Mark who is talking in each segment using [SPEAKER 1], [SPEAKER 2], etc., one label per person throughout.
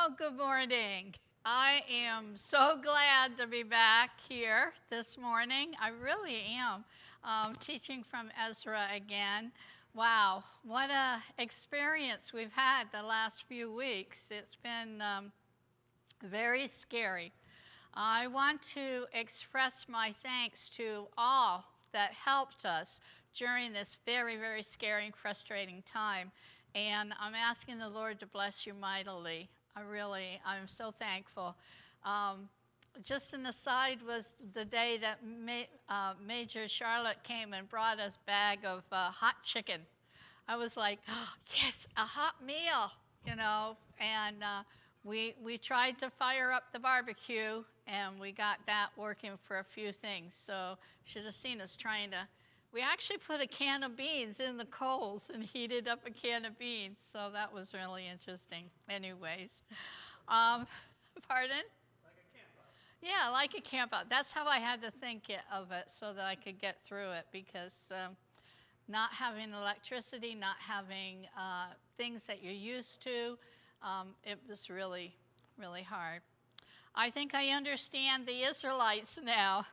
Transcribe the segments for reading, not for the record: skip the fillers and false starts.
[SPEAKER 1] Good morning. I am so glad to be back here this morning. I really am teaching from Ezra again. Wow, what a experience we've had the last few weeks. It's been very scary. I want to express my thanks to all that helped us during this very, very scary and frustrating time. And I'm asking the Lord to bless you mightily. I'm so thankful. Just an aside was the day that Major Charlotte came and brought us a bag of hot chicken. I was like, oh, yes, a hot meal, and we tried to fire up the barbecue, and we got that working for a few things. So should have seen us trying to. We actually put a can of beans in the coals and heated up a can of beans. So that was really interesting. Anyways, pardon? Like a camp out. Yeah, like a camp out. That's how I had to think of it so that I could get through it, because not having electricity, not having things that you're used to, it was really, really hard. I think I understand the Israelites now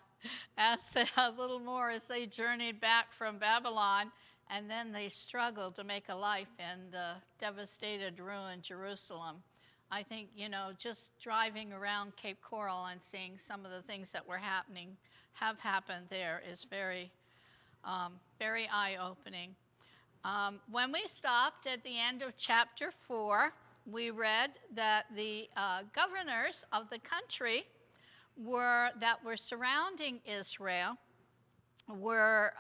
[SPEAKER 1] a little more as they journeyed back from Babylon, and then they struggled to make a life in the devastated, ruined Jerusalem. I think, just driving around Cape Coral and seeing some of the things that have happened there is very, very eye-opening. When we stopped at the end of chapter 4, we read that the governors of the country that were surrounding Israel were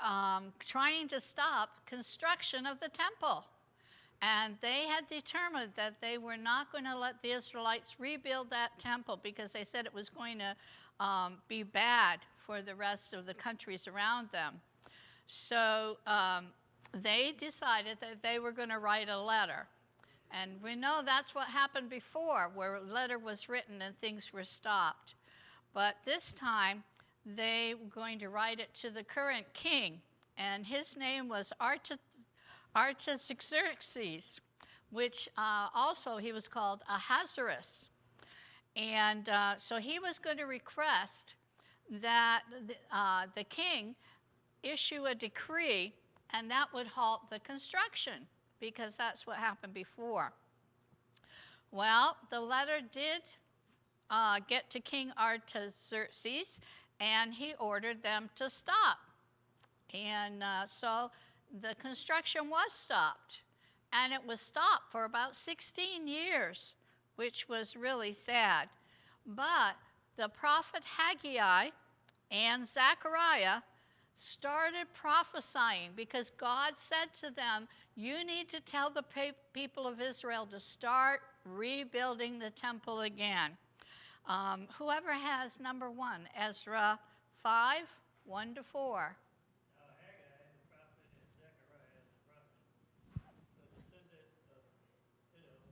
[SPEAKER 1] trying to stop construction of the temple. And they had determined that they were not going to let the Israelites rebuild that temple, because they said it was going to be bad for the rest of the countries around them. So they decided that they were going to write a letter. And we know that's what happened before, where a letter was written and things were stopped. But this time, they were going to write it to the current king, and his name was Artaxerxes, which also he was called Ahasuerus. And so he was going to request that the king issue a decree, and that would halt the construction, because that's what happened before. Well, the letter did get to King Artaxerxes, and he ordered them to stop. And so the construction was stopped, and it was stopped for about 16 years, which was really sad. But the prophet Haggai and Zechariah started prophesying, because God said to them, you need to tell the people of Israel to start rebuilding the temple again. Whoever has number 1, Ezra 5, 1 to 4.
[SPEAKER 2] Haggai, the prophet, and Zechariah, the prophet, the descendant of Iddo,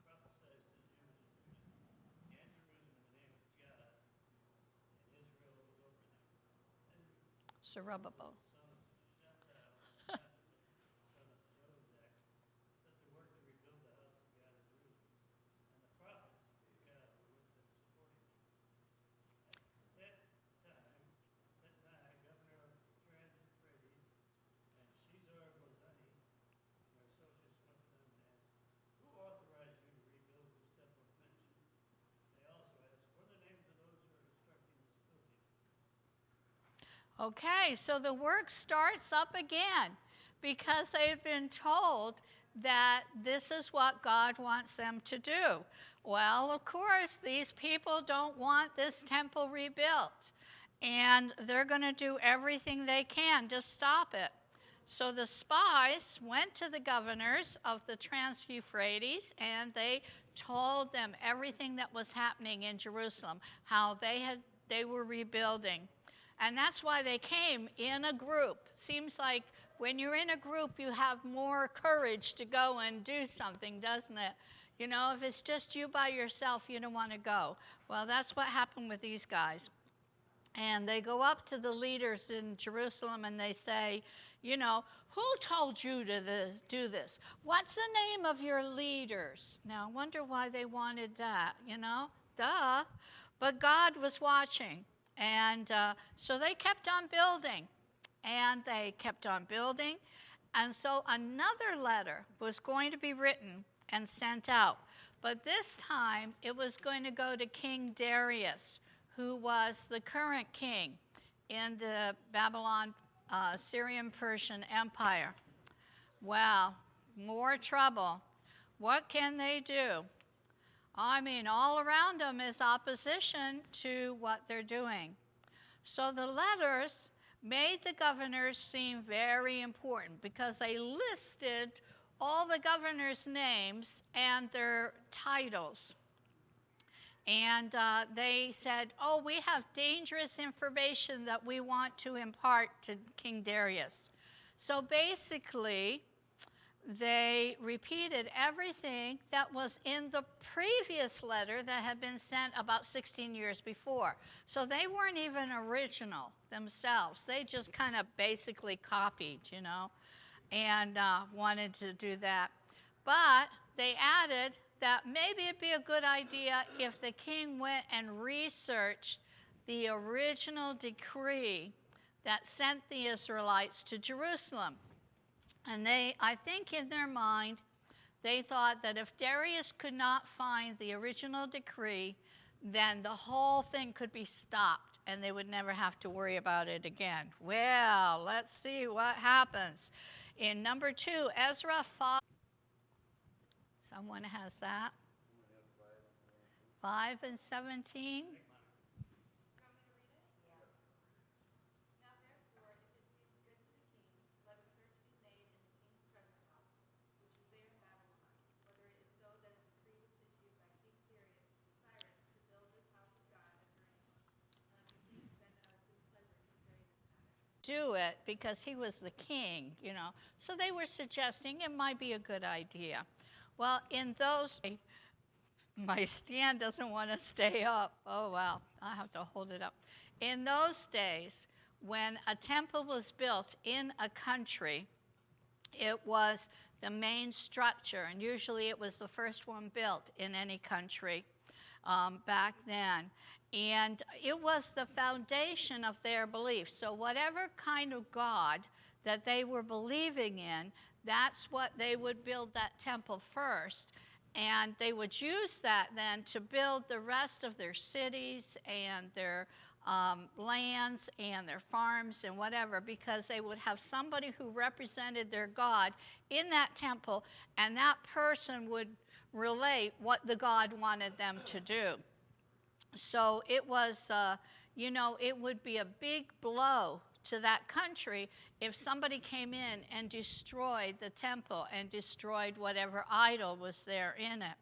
[SPEAKER 2] prophesied to the Jews and Jerusalem in the name of God, and Israel was over them.
[SPEAKER 1] Zerubbabel. Okay, so the work starts up again, because they've been told that this is what God wants them to do. Well, of course, these people don't want this temple rebuilt, and they're going to do everything they can to stop it. So the spies went to the governors of the Trans-Euphrates, and they told them everything that was happening in Jerusalem, how they were rebuilding. And that's why they came in a group. Seems like when you're in a group, you have more courage to go and do something, doesn't it? If it's just you by yourself, you don't want to go. Well, that's what happened with these guys. And they go up to the leaders in Jerusalem and they say, Who told you to do this? What's the name of your leaders? Now, I wonder why they wanted that, Duh. But God was watching. And so they kept on building. And they kept on building. And so another letter was going to be written and sent out. But this time it was going to go to King Darius, who was the current king in the Babylon, Syrian Persian Empire. Well, more trouble. What can they do? I mean, all around them is opposition to what they're doing. So the letters made the governors seem very important because they listed all the governors' names and their titles. And they said, oh, we have dangerous information that we want to impart to King Darius. So basically, they repeated everything that was in the previous letter that had been sent about 16 years before. So they weren't even original themselves. They just kind of basically copied, and wanted to do that. But they added that maybe it'd be a good idea if the king went and researched the original decree that sent the Israelites to Jerusalem. And I think in their mind, they thought that if Darius could not find the original decree, then the whole thing could be stopped and they would never have to worry about it again. Well, let's see what happens. In number 2, Ezra 5. Someone has that? 5 and 17. Do it because he was the king, So they were suggesting it might be a good idea. Well, in those, my stand doesn't want to stay up. Oh, wow, I have to hold it up. In those days, when a temple was built in a country, it was the main structure, and usually it was the first one built in any country back then. And it was the foundation of their belief. So whatever kind of God that they were believing in, that's what they would build that temple first. And they would use that then to build the rest of their cities and their lands and their farms and whatever, because they would have somebody who represented their God in that temple, and that person would relate what the God wanted them to do. So it was, it would be a big blow to that country if somebody came in and destroyed the temple and destroyed whatever idol was there in it.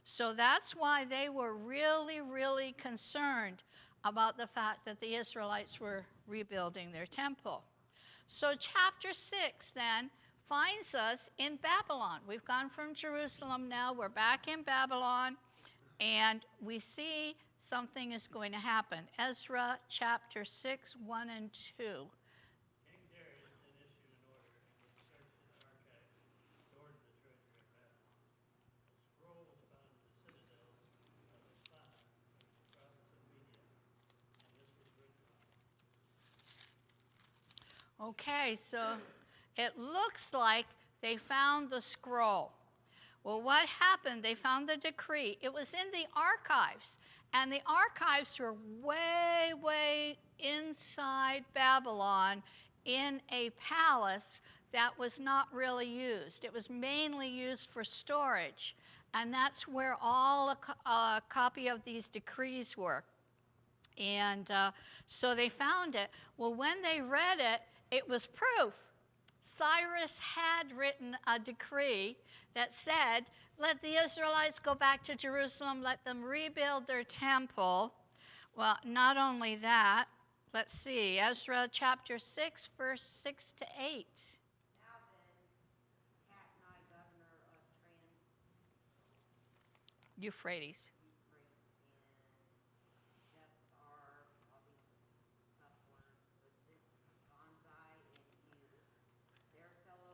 [SPEAKER 1] So that's why they were really, really concerned about the fact that the Israelites were rebuilding their temple. So chapter 6 then finds us in Babylon. We've gone from Jerusalem now, we're back in Babylon, and we see something is going to happen. Ezra chapter 6, 1 and 2.
[SPEAKER 2] King Darius then issued an order and searched in the archives stored in the treasury of Babylon. A scroll was found in the citadel of Esfahani, the province of Media, and this was written on it.
[SPEAKER 1] Okay, so it looks like they found the scroll. Well, what happened? They found the decree. It was in the archives, and the archives were way, way inside Babylon in a palace that was not really used. It was mainly used for storage, and that's where all a copy of these decrees were. And so they found it. Well, when they read it, it was proof. Cyrus had written a decree that said, let the Israelites go back to Jerusalem, let them rebuild their temple. Well, not only that, let's see, Ezra chapter 6, verse 6 to 8.
[SPEAKER 3] Now then, Tatnai, governor of
[SPEAKER 1] Euphrates.
[SPEAKER 3] Euphrates, and Jethar, all these tough words, but Banzai and you, their fellow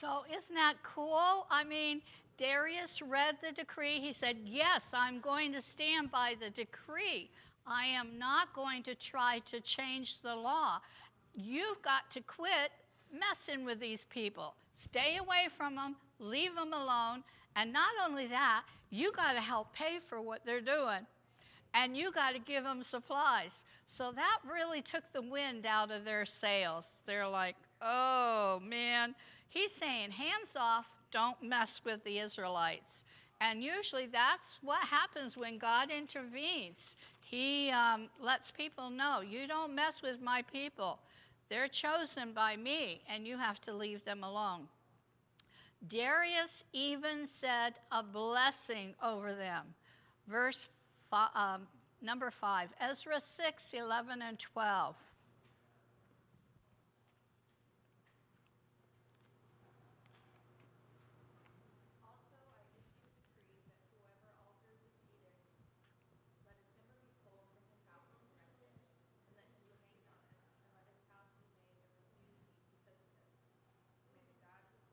[SPEAKER 1] So isn't that cool? I mean, Darius read the decree. He said, yes, I'm going to stand by the decree. I am not going to try to change the law. You've got to quit messing with these people. Stay away from them, leave them alone, and not only that, you got to help pay for what they're doing. And you got to give them supplies. So that really took the wind out of their sails. They're like, oh man, he's saying, hands off, don't mess with the Israelites. And usually that's what happens when God intervenes. He lets people know, you don't mess with my people. They're chosen by me, and you have to leave them alone. Darius even said a blessing over them. Number 5, Ezra 6, 11, and 12.